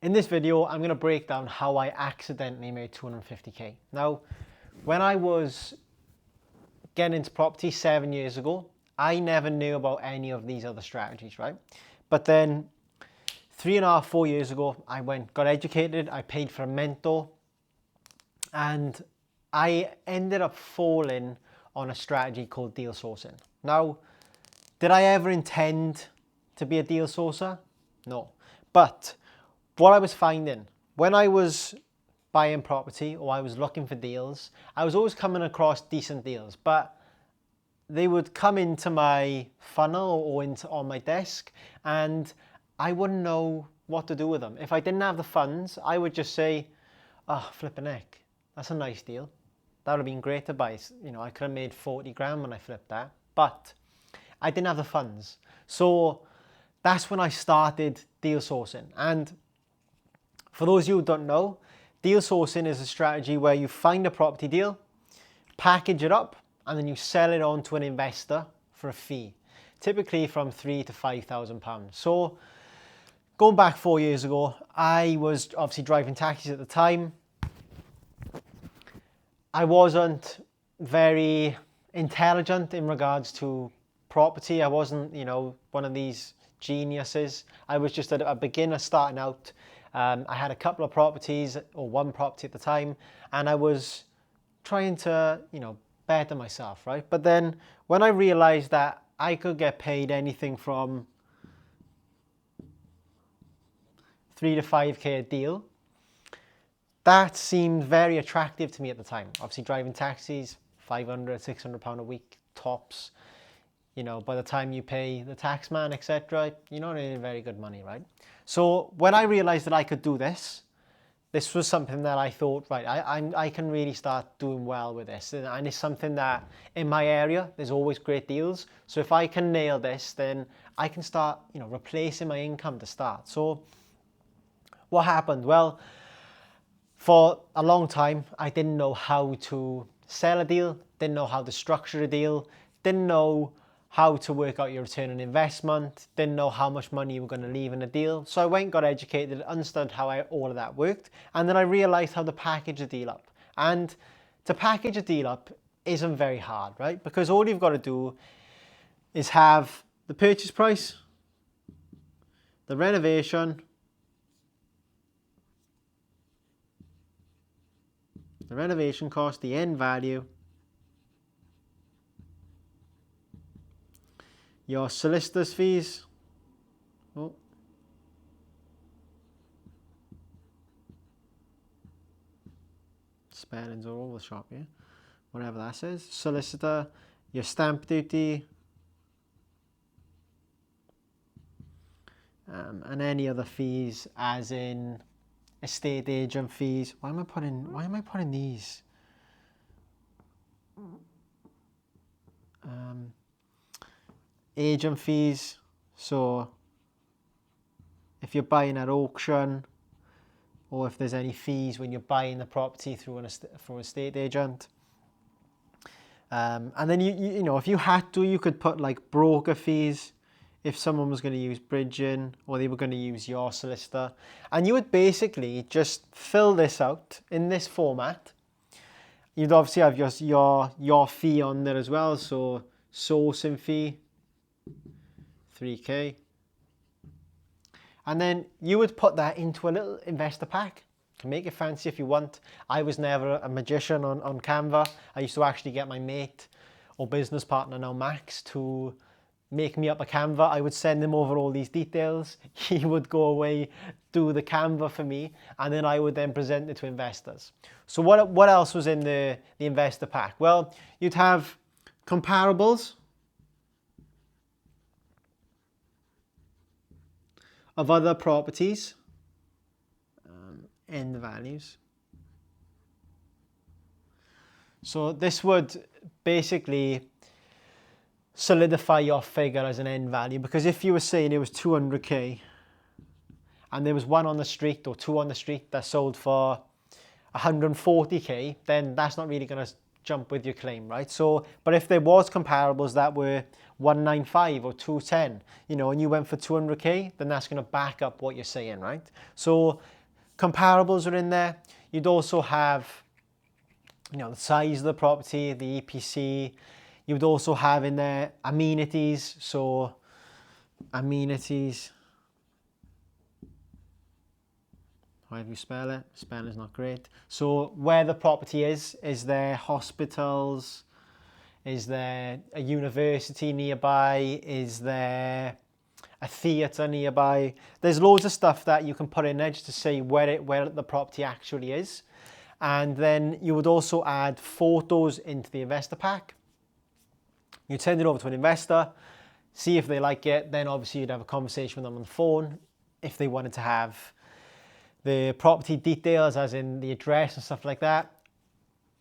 In this video, I'm going to break down how I accidentally made 250k. Now, when I was getting into property 7 years ago, I never knew about any of these other strategies, right? But then 3.5, 4 years ago, I got educated, I paid for a mentor, and I ended up falling on a strategy called deal sourcing. Now, did I ever intend to be a deal sourcer? No. But what I was finding, when I was buying property or I was looking for deals, I was always coming across decent deals, but they would come into my funnel or on my desk, and I wouldn't know what to do with them. If I didn't have the funds, I would just say, oh, flipping heck, that's a nice deal. That would have been great to buy. You know, I could have made 40 grand when I flipped that, but I didn't have the funds. So that's when I started deal sourcing. And for those of you who don't know, deal sourcing is a strategy where you find a property deal, package it up, and then you sell it on to an investor for a fee, typically from £3,000 to £5,000. So going back 4 years ago, I was obviously driving taxis at the time. I wasn't very intelligent in regards to property. I wasn't, one of these geniuses. I was just a beginner starting out. I had a couple of properties, or one property at the time, and I was trying to, better myself, right? But then when I realized that I could get paid anything from 3 to 5k a deal, that seemed very attractive to me at the time. Obviously driving taxis, 500, 600 pound a week tops. By the time you pay the tax man, etc., you're not earning very good money, right? So when I realized that I could do this was something that I thought, right, I can really start doing well with this. And it's something that in my area, there's always great deals. So if I can nail this, then I can start, replacing my income to start. So what happened? Well, for a long time, I didn't know how to sell a deal, didn't know how to structure a deal, didn't know how to work out your return on investment, didn't know how much money you were going to leave in a deal. So I went and got educated, understood how all of that worked, and then I realized how to package a deal up. And to package a deal up isn't very hard, right? Because all you've got to do is have the purchase price, the renovation, the renovation cost, the end value, your solicitor's fees, spellings all over the shop here, whatever that says, solicitor, your stamp duty, and any other fees, as in estate agent fees. Why am I putting these? Agent fees. So if you're buying at auction, or if there's any fees when you're buying the property through an estate agent. And then if you had to, you could put like broker fees if someone was going to use bridging or they were going to use your solicitor. And you would basically just fill this out in this format. You'd obviously have your fee on there as well. So sourcing fee, 3k. And then you would put that into a little investor pack. You can make it fancy if you want. I was never a magician on Canva. I used to actually get my mate or business partner, now Max, to make me up a Canva. I would send him over all these details. He would go away, do the Canva for me, and then I would then present it to investors. So what else was in the investor pack? Well, you'd have comparables of other properties in the values. So this would basically solidify your figure as an end value, because if you were saying it was 200k and there was one on the street or two on the street that sold for 140k, then that's not really going to jump with your claim, right? So, but if there was comparables that were 195 or 210, you know, and you went for 200k, then that's going to back up what you're saying, right? So comparables are in there. You'd also have, you know, the size of the property, the EPC. You would also have in there amenities. So amenities, however you spell it, spelling's not great. So where the property is there hospitals? Is there a university nearby? Is there a theatre nearby? There's loads of stuff that you can put in there just to say where the property actually is. And then you would also add photos into the investor pack. You'd send it over to an investor, see if they like it. Then obviously you'd have a conversation with them on the phone. If they wanted to have the property details, as in the address and stuff like that,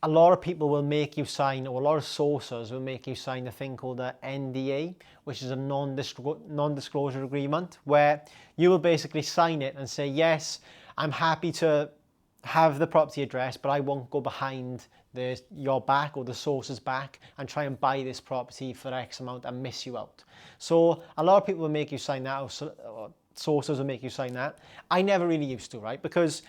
a lot of people will make you sign, or a lot of sources will make you sign a thing called an NDA, which is a non-disclosure agreement, where you will basically sign it and say, yes, I'm happy to have the property address, but I won't go behind your back or the source's back and try and buy this property for X amount and miss you out. So a lot of people will make you sign that, or sources will make you sign that. I never really used to, right? Because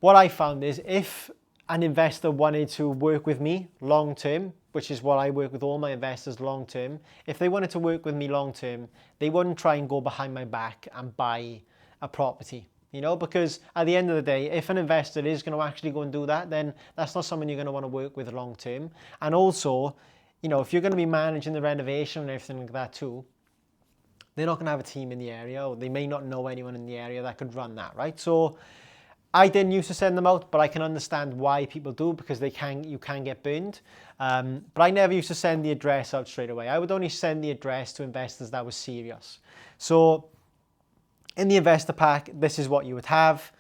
what I found is if an investor wanted to work with me long term, which is what I work with all my investors long term, if they wanted to work with me long term, they wouldn't try and go behind my back and buy a property, you know, because at the end of the day, if an investor is going to actually go and do that, then that's not someone you're going to want to work with long term. And also, you know, if you're going to be managing the renovation and everything like that too, they're not going to have a team in the area, or they may not know anyone in the area that could run that, right? So I didn't used to send them out, but I can understand why people do, because you can get burned. But I never used to send the address out straight away. I would only send the address to investors that were serious. So in the investor pack, this is what you would have.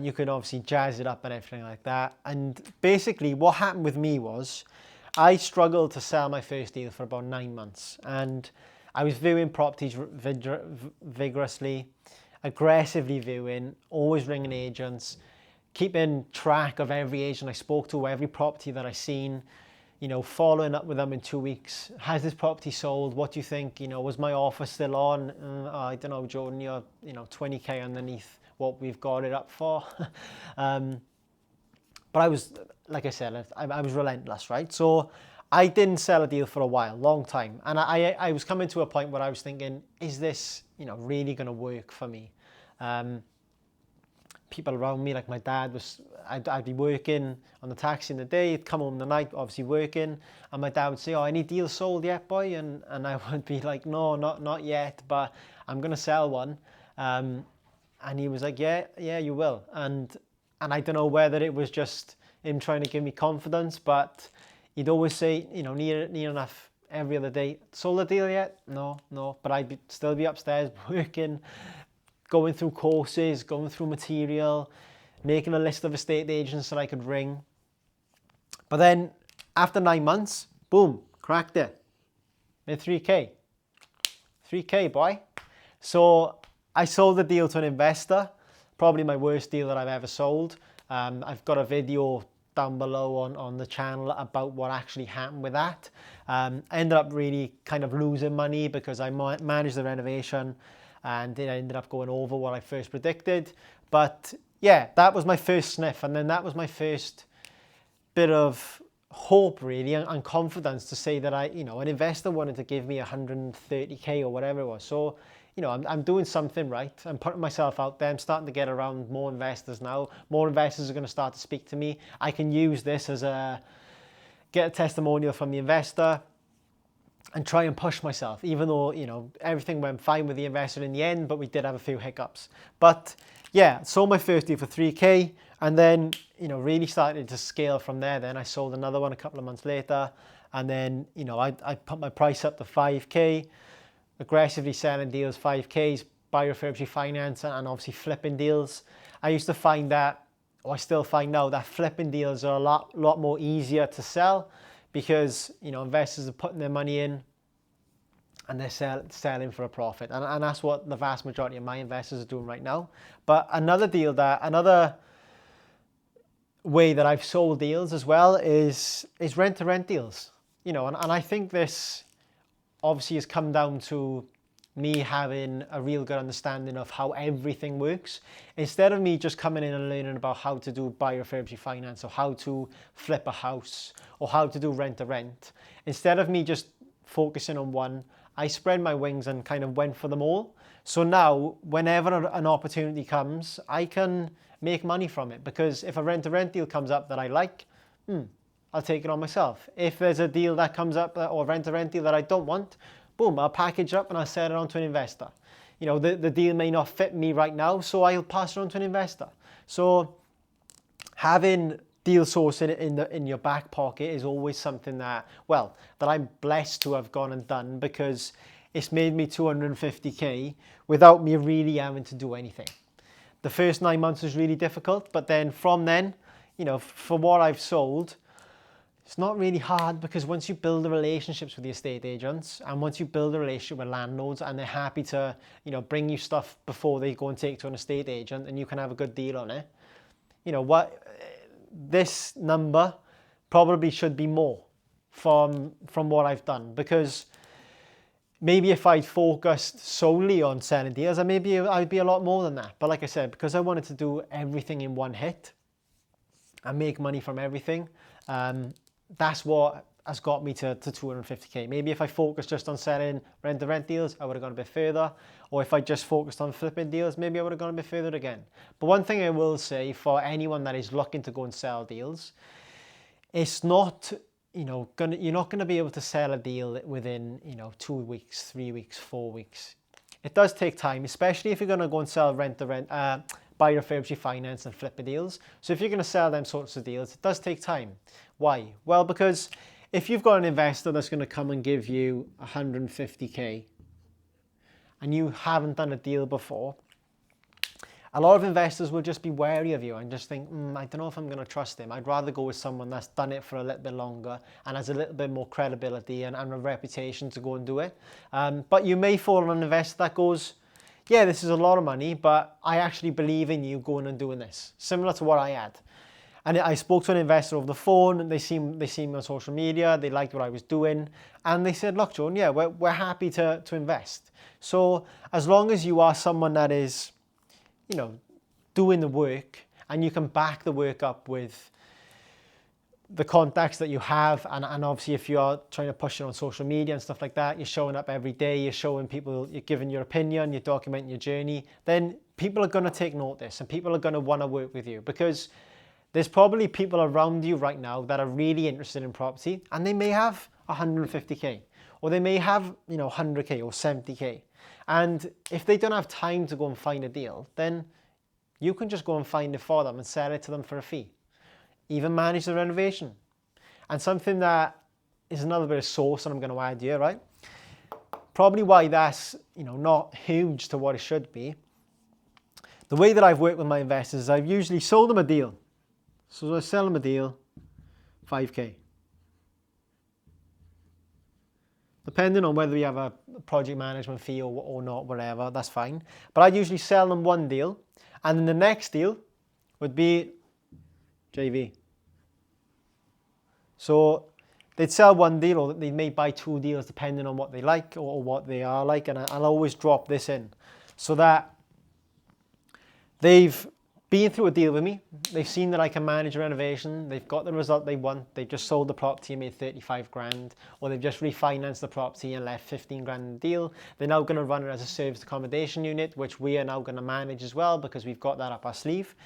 You can obviously jazz it up and everything like that. And basically what happened with me was I struggled to sell my first deal for about 9 months. And I was viewing properties vigorously, aggressively viewing, always ringing agents, keeping track of every agent I spoke to, every property that I seen, you know, following up with them in 2 weeks. Has this property sold? What do you think? You know, was my offer still on? I don't know, Jordan, you're, you know, 20k underneath what we've got it up for. But I was, like I said, I was relentless, right? So I didn't sell a deal for a while, long time. And I was coming to a point where I was thinking, is this, you know, really going to work for me? People around me, like my dad was, I'd be working on the taxi in the day, he'd come home in the night, obviously working, and my dad would say, oh, any deals sold yet, boy? And I would be like, no, not yet, but I'm going to sell one. And he was like, yeah, you will. And I don't know whether it was just him trying to give me confidence, but he'd always say, you know, near enough every other day, sold a deal yet? No, but I'd still be upstairs working, going through courses, going through material, making a list of estate agents that I could ring. But then after 9 months, boom, cracked it. Made 3K. 3K, boy. So I sold the deal to an investor, probably my worst deal that I've ever sold. I've got a video down below on the channel about what actually happened with that. I ended up really kind of losing money because I managed the renovation and it ended up going over what I first predicted. But yeah, that was my first sniff, and then that was my first bit of hope really and confidence to say that an investor wanted to give me 130k or whatever it was. So, you know, I'm doing something right. I'm putting myself out there. I'm starting to get around more investors now. More investors are going to start to speak to me. I can use this as get a testimonial from the investor and try and push myself, even though, you know, everything went fine with the investor in the end, but we did have a few hiccups. But yeah, sold my first deal for 3k, and then, you know, really started to scale from there. Then I sold another one a couple of months later, and then, you know, I put my price up to 5k, aggressively selling deals 5Ks, buy refurbish finance, and obviously flipping deals. I used to find that, or I still find now, that flipping deals are a lot more easier to sell because, you know, investors are putting their money in and they're selling for a profit. And that's what the vast majority of my investors are doing right now. But another way that I've sold deals as well is rent-to-rent deals. You know, and I think this obviously has come down to me having a real good understanding of how everything works. Instead of me just coming in and learning about how to do buyer refurbished finance or how to flip a house or how to do rent-to-rent, instead of me just focusing on one, I spread my wings and kind of went for them all. So now, whenever an opportunity comes, I can make money from it, because if a rent-to-rent deal comes up that I like, I'll take it on myself. If there's a deal that comes up or rent-to-rent deal that I don't want, boom, I'll package up and I'll sell it on to an investor. You know, the deal may not fit me right now, so I'll pass it on to an investor. So having deal sourcing in your back pocket is always something that, well, that I'm blessed to have gone and done, because it's made me 250k without me really having to do anything. The first 9 months was really difficult, but then from then, you know, for what I've sold, it's not really hard, because once you build the relationships with the estate agents and once you build a relationship with landlords and they're happy to, you know, bring you stuff before they go and take to an estate agent and you can have a good deal on it, you know what, this number probably should be more from what I've done, because maybe if I'd focused solely on selling deals, maybe I'd be a lot more than that. But like I said, because I wanted to do everything in one hit and make money from everything, that's what has got me to 250k. Maybe if I focused just on selling rent-to-rent deals, I would have gone a bit further. Or if I just focused on flipping deals, maybe I would have gone a bit further again. But one thing I will say for anyone that is looking to go and sell deals, it's not, you know, you're not going to be able to sell a deal within, you know, 2 weeks, 3 weeks, 4 weeks. It does take time, especially if you're going to go and sell rent-to-rent, buy refurbished finance and flip deals. So if you're going to sell them sorts of deals, it does take time. Why? Well, because if you've got an investor that's going to come and give you 150k and you haven't done a deal before, a lot of investors will just be wary of you and just think, I don't know if I'm going to trust him. I'd rather go with someone that's done it for a little bit longer and has a little bit more credibility and a reputation to go and do it. But you may fall on an investor that goes, yeah, this is a lot of money, but I actually believe in you going and doing this. Similar to what I had. And I spoke to an investor over the phone, and they seen me on social media, they liked what I was doing, and they said, look, Joan, yeah, we're happy to invest. So as long as you are someone that is, you know, doing the work, and you can back the work up with the contacts that you have, and obviously if you are trying to push it on social media and stuff like that, you're showing up every day, you're showing people, you're giving your opinion, you're documenting your journey, then people are going to take notice and people are going to want to work with you, because there's probably people around you right now that are really interested in property, and they may have 150k, or they may have, you know, 100k or 70k. And if they don't have time to go and find a deal, then you can just go and find it for them and sell it to them for a fee. Even manage the renovation. And something that is another bit of sauce that I'm going to add here, right? Probably why that's, you know, not huge to what it should be. The way that I've worked with my investors is I've usually sold them a deal. So I sell them a deal, 5k. Depending on whether we have a project management fee or not, whatever, that's fine. But I'd usually sell them one deal, and then the next deal would be JV. So they'd sell one deal, or they may buy 2 deals depending on what they like or what they are like, and I'll always drop this in so that they've been through a deal with me, they've seen that I can manage a renovation, they've got the result they want, they've just sold the property and made 35 grand, or they've just refinanced the property and left 15 grand in the deal. They're now going to run it as a serviced accommodation unit, which we are now going to manage as well, because we've got that up our sleeve.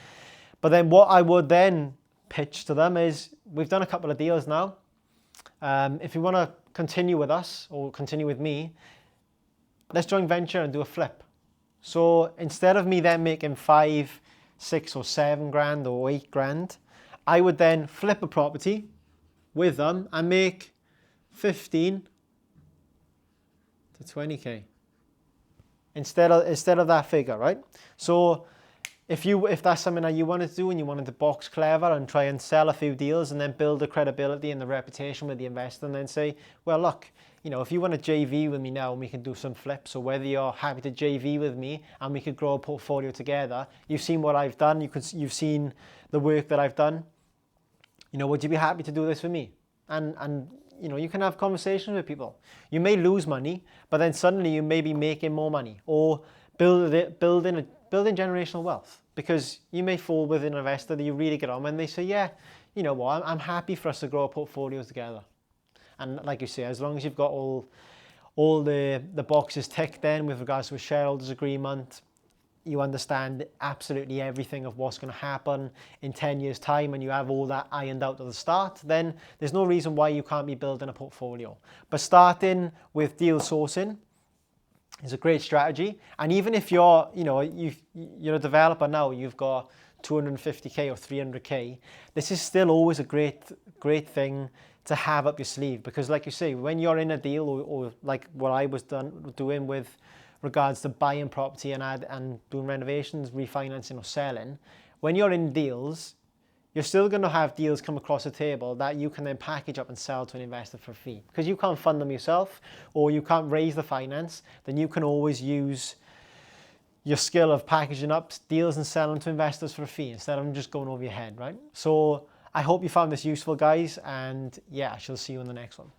But then what I would then pitch to them is, we've done a couple of deals now. If you want to continue with us or continue with me, let's joint venture and do a flip. So instead of me then making 5, 6 or 7 grand or 8 grand, I would then flip a property with them and make 15 to 20k instead of that figure, right? So if that's something that you wanted to do and you wanted to box clever and try and sell a few deals and then build the credibility and the reputation with the investor, and then say, well, look, you know, if you want to JV with me now and we can do some flips, or whether you're happy to JV with me and we could grow a portfolio together, you've seen what I've done, you've seen the work that I've done, would you be happy to do this with me? And you can have conversations with people. You may lose money, but then suddenly you may be making more money, or building generational wealth, because you may fall with an investor that you really get on when they say, yeah, you know what, I'm happy for us to grow our portfolios together. And like you say, as long as you've got all the boxes ticked then with regards to a shareholders agreement, you understand absolutely everything of what's going to happen in 10 years' time, and you have all that ironed out at the start, then there's no reason why you can't be building a portfolio. But starting with deal sourcing is a great strategy. And even if you're a developer now, you've got 250k or 300k, this is still always a great thing to have up your sleeve, because like you say, when you're in a deal, or like what I was doing with regards to buying property and doing renovations, refinancing or selling, when you're in deals, you're still going to have deals come across the table that you can then package up and sell to an investor for a fee. Because you can't fund them yourself, or you can't raise the finance, then you can always use your skill of packaging up deals and selling to investors for a fee instead of them just going over your head, right? So I hope you found this useful, guys, and yeah, I shall see you in the next one.